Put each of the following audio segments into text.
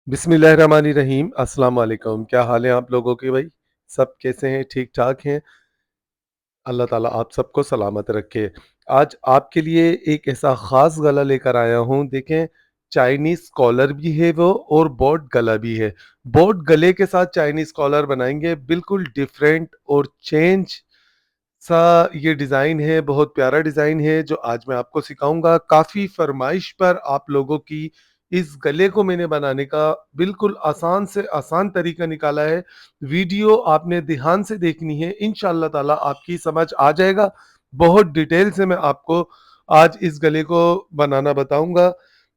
बिस्मिल्लाहिर्रहमानिर्रहीम अस्सलाम वालेकुम। क्या हाल है आप लोगों के भाई? सब कैसे हैं? ठीक-ठाक हैं? अल्लाह ताला आप सबको सलामत रखे। आज आपके लिए एक ऐसा ख़ास गला लेकर आया हूँ। देखें, चाइनीज़ कॉलर भी है वो और बोट गला भी है। बोट गले के साथ चाइनीज़ कॉलर बनाएँगे, बिल्कुल डिफरेंट और चेंज सा ये डिज़ाइन है, बहुत प्यारा डिज़ाइन है जो आज मैं आपको सिखाऊँगा। काफ़ी फ़रमाइश पर आप लोगों की इस गले को मैंने बनाने का बिल्कुल आसान से आसान तरीका निकाला है। वीडियो आपने ध्यान से देखनी है, इंशाअल्लाह ताला आपकी समझ आ जाएगा। बहुत डिटेल से मैं आपको आज इस गले को बनाना बताऊँगा।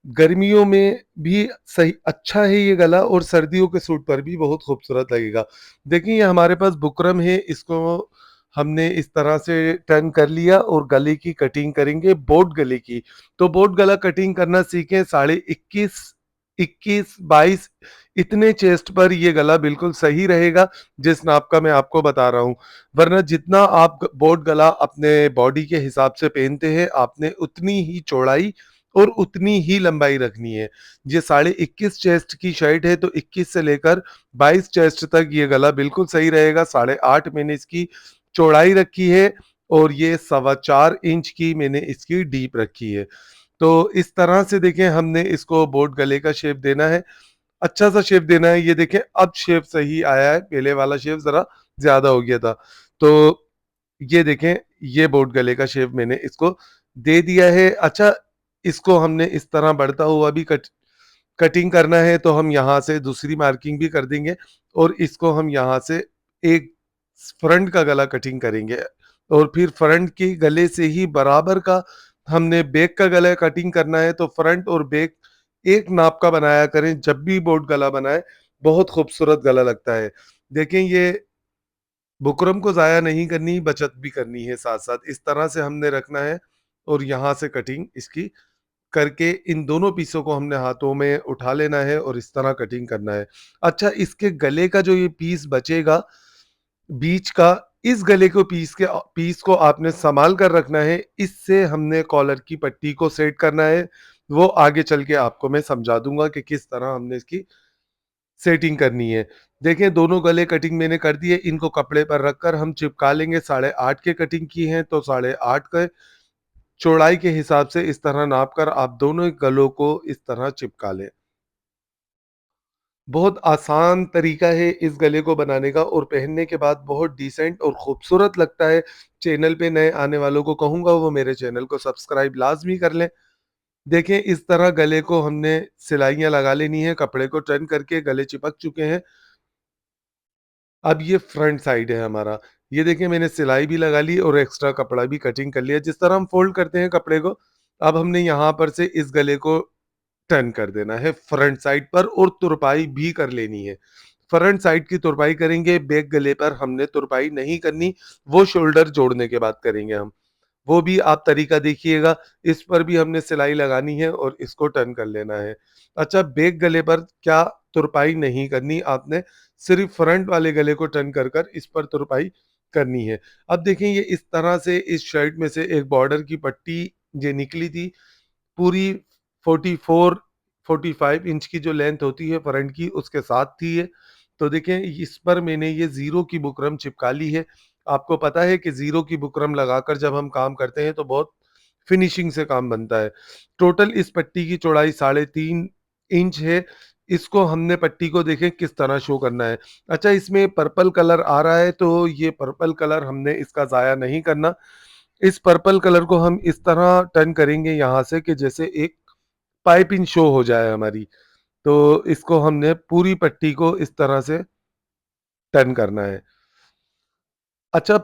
गर्मियों में भी सही अच्छा है ये गला और सर्दियों के सूट पर भी बहुत खूबसूरत लगेगा। देखिए ये हमारे पास बुकरम है, इसको हमने इस तरह से टर्न कर लिया और गले की कटिंग करेंगे बोट गले की। तो बोट गला कटिंग करना सीखें, साढ़े 21, 21, 22 इतने चेस्ट पर ये गला बिल्कुल सही रहेगा, जिस नाप का मैं आपको बता रहा हूँ। वरना जितना आप बोट गला अपने बॉडी के हिसाब से पहनते हैं, आपने उतनी ही चौड़ाई और उतनी ही लंबाई रखनी है। ये साढ़े 21 चेस्ट की शर्ट है, तो 21 से लेकर 22 चेस्ट तक ये गला बिल्कुल सही रहेगा। साढ़े 8 मैंने इसकी चौड़ाई रखी है और ये 4.25 इंच की मैंने इसकी डीप रखी है। तो इस तरह से देखें हमने इसको बोट गले का शेप देना है, अच्छा सा शेप देना है। ये देखें अब शेप सही आया है, पहले वाला शेप ज़रा ज़्यादा हो गया था। तो ये देखें, ये बोट गले का शेप मैंने इसको दे दिया है। अच्छा, इसको हमने इस तरह बढ़ता हुआ भी कटिंग करना है, तो हम यहाँ से दूसरी मार्किंग भी कर देंगे और इसको हम यहाँ से एक फ्रंट का गला कटिंग करेंगे और फिर फ्रंट के गले से ही बराबर का हमने बैक का गला कटिंग करना है। तो फ्रंट और बैक एक नाप का बनाया करें जब भी बोट गला बनाए, बहुत खूबसूरत गला लगता है। देखें, ये बुकरम को ज़ाया नहीं करनी, बचत भी करनी है साथ-साथ। इस तरह से हमने रखना है और यहाँ से कटिंग इसकी करके इन दोनों पीसों को हमने हाथों में उठा लेना है और इस तरह कटिंग करना है। अच्छा, इसके गले का जो ये पीस बचेगा बीच का, इस गले को पीस को आपने सँभाल कर रखना है। इससे हमने कॉलर की पट्टी को सेट करना है। वो आगे चल के आपको मैं समझा दूँगा कि किस तरह हमने इसकी सेटिंग करनी है। देखें, दोनों गले कटिंग मैंने कर दी है, इनको कपड़े पर रखकर हम चिपका लेंगे। साढ़े 8 के कटिंग की है, तो साढ़े 8 के चौड़ाई के हिसाब से इस तरह नाप कर आप दोनों गलों को इस तरह चिपका लें। बहुत आसान तरीका है इस गले को बनाने का और पहनने के बाद बहुत डिसेंट और खूबसूरत लगता है। चैनल पे नए आने वालों को कहूँगा वो मेरे चैनल को सब्सक्राइब लाज़मी कर लें। देखें, इस तरह गले को हमने सिलाइयाँ लगा लेनी है, कपड़े को टर्न करके गले चिपक चुके हैं। अब ये फ्रंट साइड है हमारा। ये देखिए, मैंने सिलाई भी लगा ली और एक्स्ट्रा कपड़ा भी कटिंग कर लिया। जिस तरह हम फ़ोल्ड करते हैं कपड़े को, अब हमने यहाँ पर से इस गले को टर्न कर देना है फ्रंट साइड पर और तुरपाई भी कर लेनी है। फ्रंट साइड की तुरपाई करेंगे, बैक गले पर हमने तुरपाई नहीं करनी, वो शोल्डर जोड़ने के बाद करेंगे हम। वो भी आप तरीका देखिएगा, इस पर भी हमने सिलाई लगानी है और इसको टर्न कर लेना है। अच्छा, बैक गले पर क्या तुरपाई नहीं करनी आपने, सिर्फ़ फ्रंट वाले गले को टर्न कर इस पर तुरपाई करनी है। अब देखें, ये इस तरह से इस शर्ट में से एक बॉर्डर की पट्टी ये निकली थी, पूरी 44 45 इंच की जो लेंथ होती है फ्रंट की उसके साथ थी ये। तो देखें, इस पर मैंने ये ज़ीरो की बुकरम चिपका ली है। आपको पता है कि ज़ीरो की बुकरम लगाकर जब हम काम करते हैं तो बहुत फिनिशिंग से काम बनता है। टोटल इस पट्टी की चौड़ाई साढ़े 3 इंच है। इसको हमने पट्टी को देखें किस तरह शो करना है। अच्छा, इसमें पर्पल कलर आ रहा है, तो ये पर्पल कलर हमने इसका ज़ाया नहीं करना। इस पर्पल कलर को हम इस तरह टर्न करेंगे यहाँ से कि जैसे एक पाइपिंग शो हो जाए हमारी। तो इसको हमने पूरी पट्टी को इस तरह से टर्न करना है। अच्छा,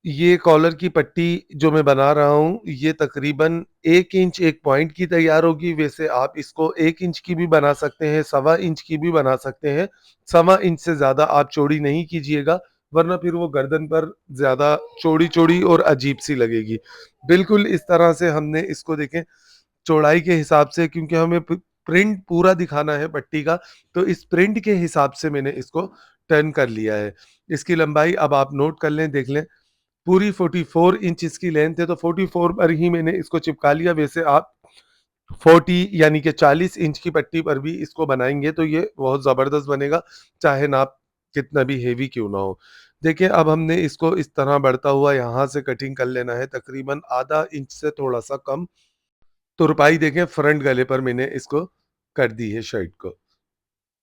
ये कॉलर की पट्टी जो मैं बना रहा हूँ, ये तकरीबन 1 इंच 1 पॉइंट की तैयार होगी। वैसे आप इसको 1 इंच की भी बना सकते हैं, सवा इंच की भी बना सकते हैं। सवा इंच से ज़्यादा आप चौड़ी नहीं कीजिएगा, वरना फिर वो गर्दन पर ज़्यादा चौड़ी-चौड़ी और अजीब-सी लगेगी। बिल्कुल इस तरह से हमने इसको देखें चौड़ाई के हिसाब से, क्योंकि हमें प्रिंट पूरा दिखाना है पट्टी का, तो इस प्रिंट के हिसाब से मैंने इसको टर्न कर लिया है। इसकी लंबाई अब आप नोट कर लें, देख लें, पूरी 44 इंच इसकी लेंथ है, तो 44 पर ही मैंने इसको चिपका लिया। वैसे आप 40 यानी कि 40 इंच की पट्टी पर भी इसको बनाएँगे तो ये बहुत ज़बरदस्त बनेगा, चाहे नाप कितना भी हेवी क्यों ना हो। देखिए अब हमने इसको इस तरह बढ़ता हुआ यहाँ से कटिंग कर लेना है तकरीबन आधा इंच से थोड़ा-सा कम। तुरपाई देखें फ्रंट गले पर मैंने इसको कर दी है शर्ट को।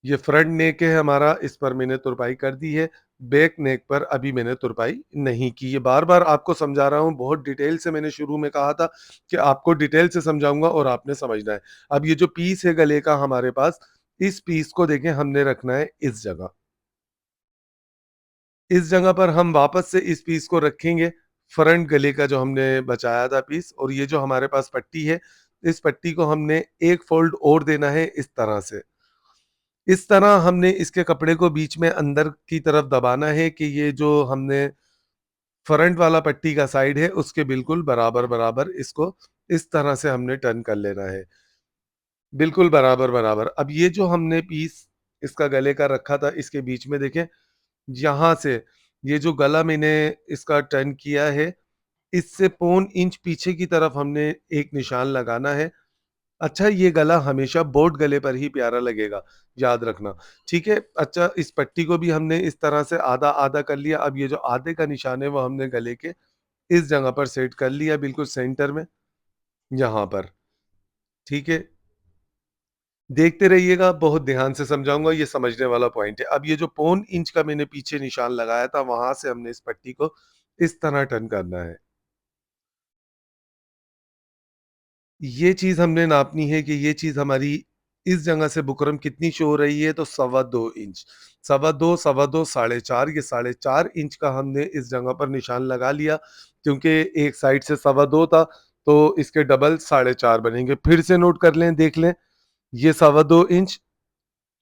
ये फ्रंट नेक है हमारा, इस पर मैंने तुरपाई कर दी है। बैक नेक पर अभी मैंने तुरपाई नहीं की है। बार-बार आपको समझा रहा हूँ, बहुत डिटेल से मैंने शुरू में कहा था कि आपको डिटेल से समझाऊँगा और आपने समझना है। अब ये जो पीस है गले का हमारे पास, इस पीस को देखें हमने रखना है इस जगह। इस जगह पर हम वापस से इस पीस को रखेंगे, फ्रंट गले का जो हमने बचाया था पीस, और ये जो हमारे पास पट्टी है, इस पट्टी को हमने एक फ़ोल्ड और देना है इस तरह से। इस तरह हमने इसके कपड़े को बीच में अंदर की तरफ दबाना है कि ये जो हमने फ्रंट वाला पट्टी का साइड है उसके बिल्कुल बराबर-बराबर इसको इस तरह से हमने टर्न कर लेना है। बिल्कुल बराबर-बराबर। अब ये जो हमने पीस इसका गले का रखा था इसके बीच में देखें, यहाँ से ये जो गला मैंने इसका टर्न किया है, इससे पौन इंच पीछे की तरफ हमने एक निशान लगाना है। अच्छा, ये गला हमेशा बोट गले पर ही प्यारा लगेगा, याद रखना, ठीक है? अच्छा, इस पट्टी को भी हमने इस तरह से आधा-आधा कर लिया। अब ये जो आधे का निशान है वो हमने गले के इस जगह पर सेट कर लिया बिल्कुल सेंटर में, यहाँ पर, ठीक है? देखते रहिएगा, बहुत ध्यान से समझाऊँगा, ये समझने वाला पॉइंट है। अब ये जो पौन इंच का मैंने पीछे निशान लगाया था, वहाँ से हमने इस पट्टी को इस तरह टर्न करना है। ये चीज़ हमने नापनी है कि ये चीज़ हमारी इस जगह से बुकरम कितनी शो हो रही है, तो सवा 2 इंच। सवा 2 साढ़े 4, ये साढ़े 4 इंच का हमने इस जगह पर निशान लगा लिया, क्योंकि एक साइड से सवा 2 था, तो इसके डबल साढ़े 4 बनेंगे। फिर से नोट कर लें, देख लें, ये सवा 2 इंच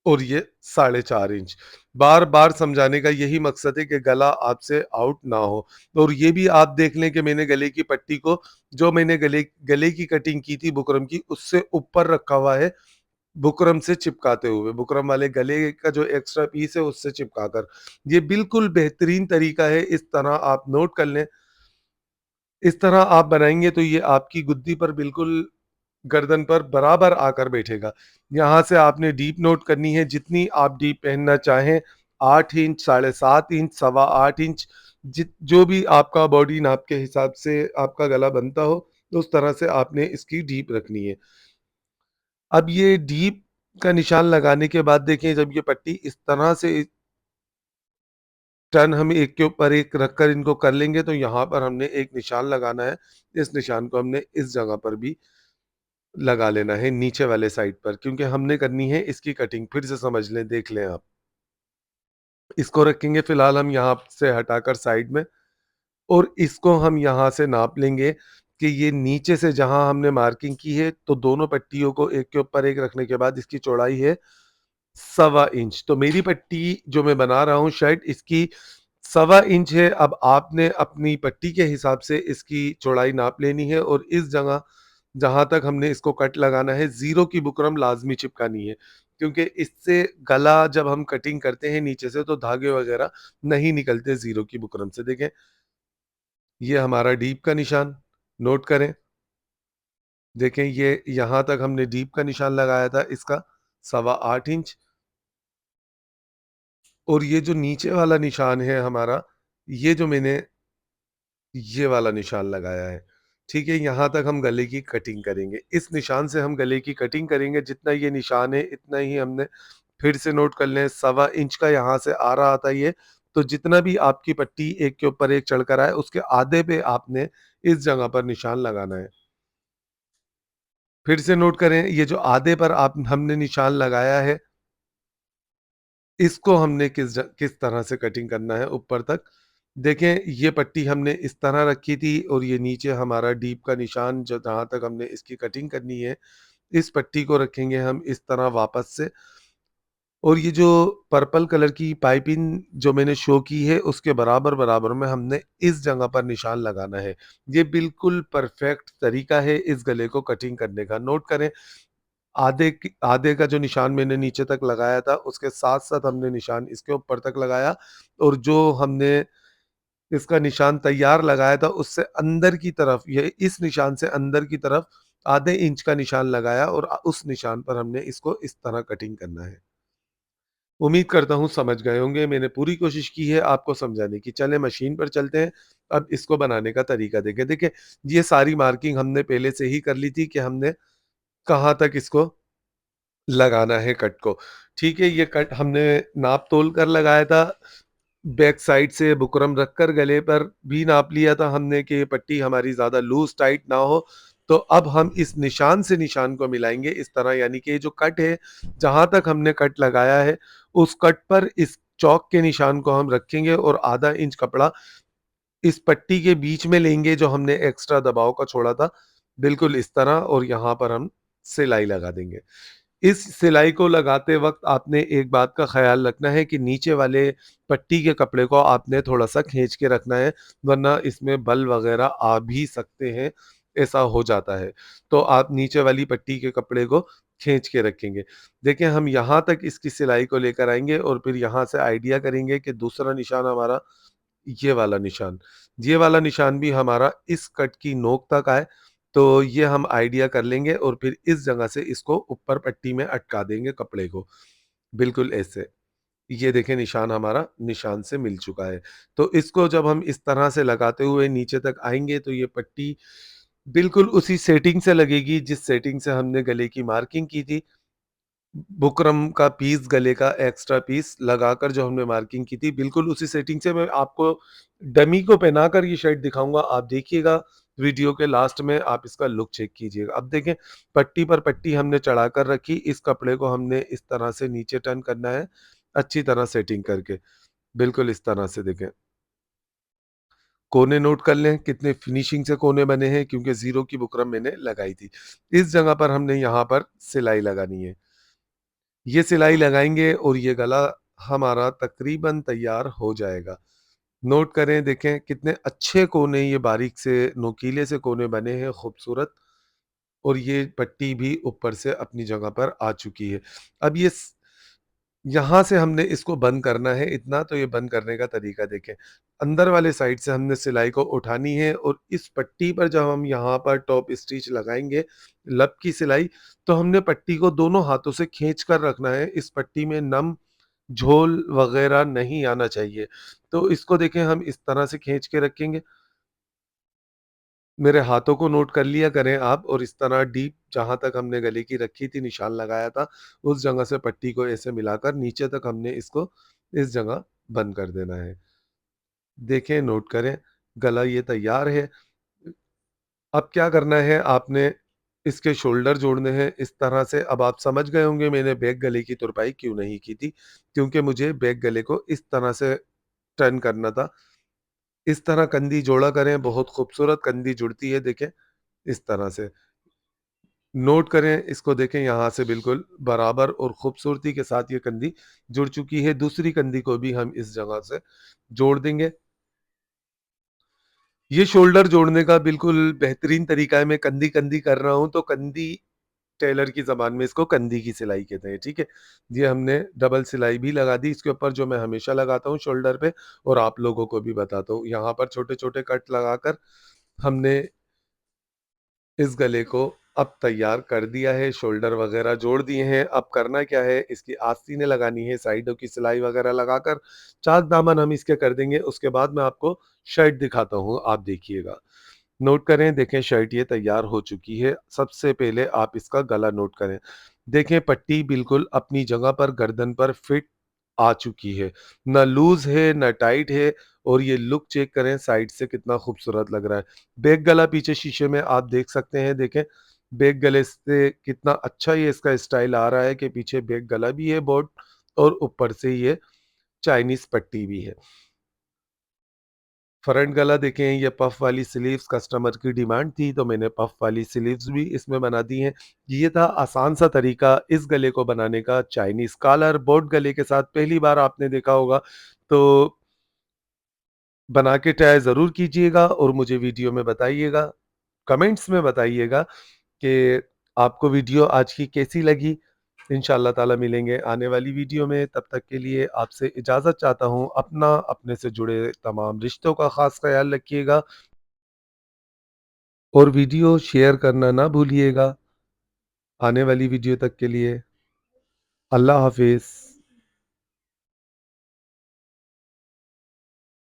और ये साढ़े 4 इंच। बार-बार समझाने का यही मकसद है कि गला आपसे आउट ना हो। और ये भी आप देख लें कि मैंने गले की पट्टी को, जो मैंने गले गले की कटिंग की थी बुकरम की, उससे ऊपर रखा हुआ है, बुकरम से चिपकाते हुए। बुकरम वाले गले का जो एक्स्ट्रा पीस है उससे चिपका कर। ये बिल्कुल बेहतरीन तरीका है, इस तरह आप नोट कर लें। इस तरह आप बनाएँगे तो ये आपकी गुद्दी पर बिल्कुल गर्दन पर बराबर आकर बैठेगा। यहाँ से आपने डीप नोट करनी है, जितनी आप डीप पहनना चाहें, 8 इंच, साढ़े 7 इंच, सवा 8 इंच, जो भी आपका बॉडी नाप के हिसाब से आपका गला बनता हो, उस तरह से आपने इसकी डीप रखनी है। अब ये डीप का निशान लगाने के बाद देखें, जब ये पट्टी इस तरह से टर्न हम एक के ऊपर एक रखकर इनको कर लेंगे, तो यहाँ पर हमने एक निशान लगाना है। इस निशान को हमने इस जगह पर भी लगा लेना है नीचे वाले साइड पर, क्योंकि हमने करनी है इसकी कटिंग। फिर से समझ लें, देख लें आप। इसको रखेंगे फिलहाल हम यहाँ से हटाकर साइड में, और इसको हम यहाँ से नाप लेंगे कि ये नीचे से जहाँ हमने मार्किंग की है, तो दोनों पट्टियों को एक के ऊपर एक रखने के बाद इसकी चौड़ाई है सवा इंच। तो मेरी पट्टी जो मैं बना रहा हूँ शर्ट, इसकी सवा इंच है। अब आपने अपनी पट्टी के हिसाब से इसकी चौड़ाई नाप लेनी है, और इस जगह जहाँ तक हमने इसको कट लगाना है, ज़ीरो की बुकरम लाज़मी चिपकानी है। क्योंकि इससे गला जब हम कटिंग करते हैं नीचे से, तो धागे वगैरह नहीं निकलते ज़ीरो की बुकरम से। देखें, ये हमारा डीप का निशान, नोट करें। देखें, ये यहाँ तक हमने डीप का निशान लगाया था इसका सवा 8 इंच, और ये जो नीचे वाला निशान है हमारा, ये जो मैंने ये वाला निशान लगाया है, ठीक है? यहाँ तक हम गले की कटिंग करेंगे। इस निशान से हम गले की कटिंग करेंगे, जितना ये निशान है इतना ही हमने, फिर से नोट कर लें, सवा इंच का यहाँ से आ रहा था ये, तो जितना भी आपकी पट्टी एक के ऊपर एक चढ़कर आए, उसके आधे पे आपने इस जगह पर निशान लगाना है। फिर से नोट करें, ये जो आधे पर आप हमने निशान लगाया है, इसको हमने किस तरह से कटिंग करना है ऊपर तक। देखें, ये पट्टी हमने इस तरह रखी थी, और ये नीचे हमारा डीप का निशान जो जहाँ तक हमने इसकी कटिंग करनी है, इस पट्टी को रखेंगे हम इस तरह वापस से। और ये जो पर्पल कलर की पाइपिंग जो मैंने शो की है, उसके बराबर-बराबर में हमने इस जगह पर निशान लगाना है। ये बिल्कुल परफेक्ट तरीका है इस गले को कटिंग करने का। नोट करें, आधे का जो निशान मैंने नीचे तक लगाया था, उसके साथ-साथ हमने निशान इसके ऊपर तक लगाया, और जो हमने इसका निशान तैयार लगाया था, उससे अंदर की तरफ, ये इस निशान से अंदर की तरफ आधे इंच का निशान लगाया और उस निशान पर हमने इसको इस तरह कटिंग करना है। उम्मीद करता हूँ समझ गए होंगे, मैंने पूरी कोशिश की है आपको समझाने की। चलें मशीन पर चलते हैं, अब इसको बनाने का तरीका देखें। देखिए, ये सारी मार्किंग हमने पहले से ही कर ली थी कि हमने कहाँ तक इसको लगाना है कट को। ठीक है, ये कट हमने नाप-तोल कर लगाया था। बैक साइड से बुकरम रखकर गले पर भी नाप लिया था हमने कि पट्टी हमारी ज़्यादा लूज़ टाइट ना हो। तो अब हम इस निशान से निशान को मिलाएँगे इस तरह, यानी कि ये जो कट है, जहाँ तक हमने कट लगाया है, उस कट पर इस चॉक के निशान को हम रखेंगे और आधा इंच कपड़ा इस पट्टी के बीच में लेंगे जो हमने एक्स्ट्रा दबाव का छोड़ा था, बिल्कुल इस तरह, और यहाँ पर हम सिलाई लगा देंगे। इस सिलाई को लगाते वक़्त आपने एक बात का ख़्याल रखना है कि नीचे वाले पट्टी के कपड़े को आपने थोड़ा-सा खींच के रखना है, वरना इसमें बल वग़ैरह आ भी सकते हैं, ऐसा हो जाता है। तो आप नीचे वाली पट्टी के कपड़े को खींच के रखेंगे। देखिए, हम यहाँ तक इसकी सिलाई को लेकर आएँगे और फिर यहाँ से आइडिया करेंगे कि दूसरा निशान हमारा ये वाला निशान। ये वाला निशान भी हमारा इस कट की नोक तक आए, तो ये हम आइडिया कर लेंगे और फिर इस जगह से इसको ऊपर पट्टी में अटका देंगे कपड़े को, बिल्कुल ऐसे। ये देखें, निशान हमारा निशान से मिल चुका है। तो इसको जब हम इस तरह से लगाते हुए नीचे तक आएँगे तो ये पट्टी बिल्कुल उसी सेटिंग से लगेगी जिस सेटिंग से हमने गले की मार्किंग की थी। बुकरम का पीस, गले का एक्स्ट्रा पीस लगाकर जो हमने मार्किंग की थी, बिल्कुल उसी सेटिंग से मैं आपको डमी को पहनाकर ये शर्ट दिखाऊँगा। आप देखिएगा, वीडियो के लास्ट में आप इसका लुक चेक कीजिएगा। अब देखें, पट्टी पर पट्टी हमने चढ़ाकर रखी, इस कपड़े को हमने इस तरह से नीचे टर्न करना है, अच्छी तरह सेटिंग करके, बिल्कुल इस तरह से देखें। कोने नोट कर लें, कितने फिनिशिंग से कोने बने हैं, क्योंकि ज़ीरो की बुकरम मैंने लगाई थी। इस जगह पर हमने यहाँ पर सिलाई लगानी है। ये सिलाई लगाएँगे और ये गला हमारा तकरीबन तैयार हो जाएगा। नोट करें, देखें कितने अच्छे कोने, ये बारीक से नोकीले से कोने बने हैं, खूबसूरत, और ये पट्टी भी ऊपर से अपनी जगह पर आ चुकी है। अब ये स यहाँ से हमने इसको बंद करना है इतना, तो ये बंद करने का तरीका देखें। अंदर वाले साइड से हमने सिलाई को उठानी है और इस पट्टी पर जब हम यहाँ पर टॉप स्टिच लगाएँगे, लब की सिलाई, तो हमने पट्टी को दोनों हाथों से खींच कर रखना है। इस पट्टी में नम झोल वग़ैरह नहीं आना चाहिए। तो इसको देखें, हम इस तरह से खींच के रखेंगे। मेरे हाथों को नोट कर लिया करें आप, और इस तरह डीप जहाँ तक हमने गले की रखी थी, निशान लगाया था, उस जगह से पट्टी को ऐसे मिलाकर नीचे तक हमने इसको इस जगह बंद कर देना है। देखें, नोट करें, गला ये तैयार है। अब क्या करना है, आपने इसके शोल्डर जोड़ने हैं इस तरह से। अब आप समझ गए होंगे मैंने बैक गले की तुरपाई क्यों नहीं की थी, क्योंकि मुझे बैक गले को इस तरह से टर्न करना था। इस तरह कंधी जोड़ा करें, बहुत खूबसूरत कंधी जुड़ती है, देखें इस तरह से। नोट करें, इसको देखें, यहाँ से बिल्कुल बराबर और खूबसूरती के साथ ये कंधी जुड़ चुकी है। दूसरी कंधी को भी हम इस जगह से जोड़ देंगे। ये शोल्डर जोड़ने का बिल्कुल बेहतरीन तरीका है। मैं कंधी-कंधी कर रहा हूँ, तो कंधी टेलर की ज़बान में इसको कंधी की सिलाई कहते हैं, ठीक है? ये हमने डबल सिलाई भी लगा दी इसके ऊपर, जो मैं हमेशा लगाता हूँ शोल्डर पे, और आप लोगों को भी बताता हूँ। यहाँ पर छोटे-छोटे कट लगाकर हमने इस गले को अब तैयार कर दिया है, शोल्डर वगैरह जोड़ दिए हैं। अब करना क्या है, इसकी आस्तीनें लगानी है, साइडों की सिलाई वगैरह लगाकर चाक दामन हम इसके कर देंगे। उसके बाद मैं आपको शर्ट दिखाता हूँ, आप देखिएगा। नोट करें, देखें शर्ट ये तैयार हो चुकी है। सबसे पहले आप इसका गला नोट करें। देखें, पट्टी बिल्कुल अपनी जगह पर गर्दन पर फिट आ चुकी है। ना लूज़ है, ना टाइट है, और ये लुक चेक करें साइड से कितना खूबसूरत लग रहा है। बैक गला पीछे शीशे में आप देख सकते हैं, देखें बैक गले से कितना अच्छा ये इसका स्टाइल आ रहा है कि पीछे बैक गला भी है बोट, और ऊपर से ये चाइनीज़ पट्टी भी है। फ्रंट गला देखें, ये पफ वाली स्लीव्स कस्टमर की डिमांड थी, तो मैंने पफ वाली स्लीव्स भी इसमें बना दी हैं। ये था आसान सा तरीका इस गले को बनाने का। चाइनीज़ कॉलर बोट गले के साथ पहली बार आपने देखा होगा, तो बना के ट्राई ज़रूर कीजिएगा और मुझे वीडियो में बताइएगा, कमेंट्स में बताइएगा कि आपको वीडियो आज की कैसी लगी। इंशाअल्लाह ताला मिलेंगे आने वाली वीडियो में, तब तक के लिए आपसे इजाज़त चाहता हूँ। अपना, अपने से जुड़े तमाम रिश्तों का ख़ास ख़याल रखिएगा। और वीडियो शेयर करना ना भूलिएगा आने वाली वीडियो तक के लिए। अल्लाह हाफ़िज़।